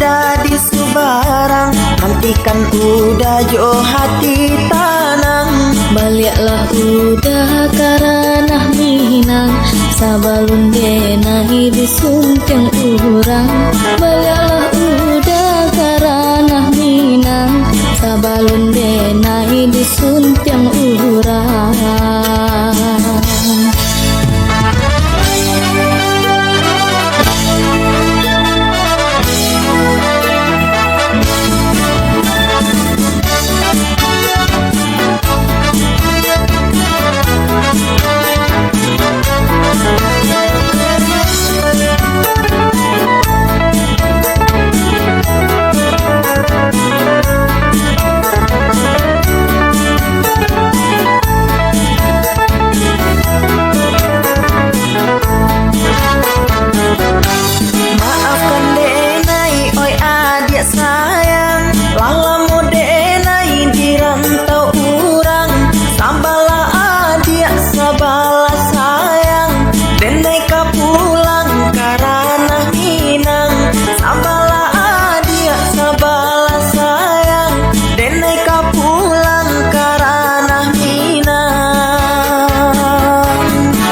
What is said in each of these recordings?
udah di Subarang, nantikan udah jo hati tanang. Baliaklah udah karanah Minang, sabalun denai disumpang urang. Baliaklah udah karanah Minang, sabalun denai disumpang urang. Maafkan denai oi adik sayang, lalamu denai di rantau urang. Sabala adik sabala sayang, denai ka pulang karana Minang. Sabala adik sabala sayang, denai ka pulang karana Minang.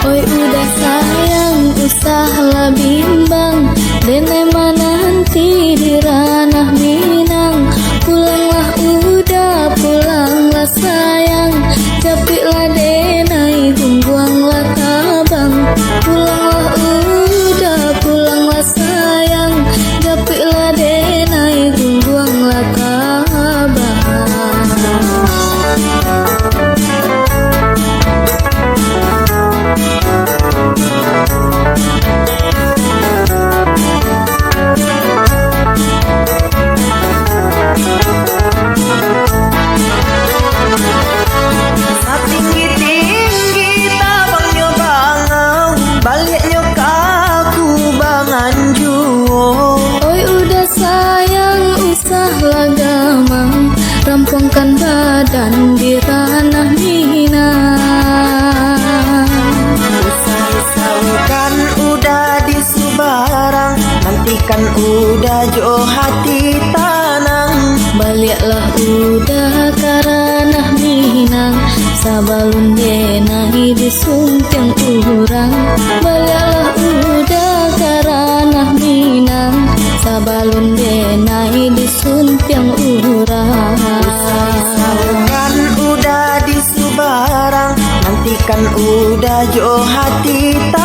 Oi udah sayang, usahlah bimbang, denai menanti di ranah Minang. Pulanglah udah, pulanglah sayang, capiklah denai, hungguanglah tabang. Pulanglah udah, pulanglah sayang, capiklah denai, hungguanglah tabang. Tinggi-tinggi tabang nyo bangau, balik nyo kaku bangan juo. Oi udah sayang, usahlah gamang, rampungkan badan di ranah Minang. Usah-usahkan udah di Subarang, nantikan udah jo hati tanang. Baliaklah udah karanah Minang, sabalun denai disumpang urang. Baliaklah udah karanah Minang, sabalun denai disumpang urang. Usah-usahkan udah di Subarang, nantikan udah jo hati tanang.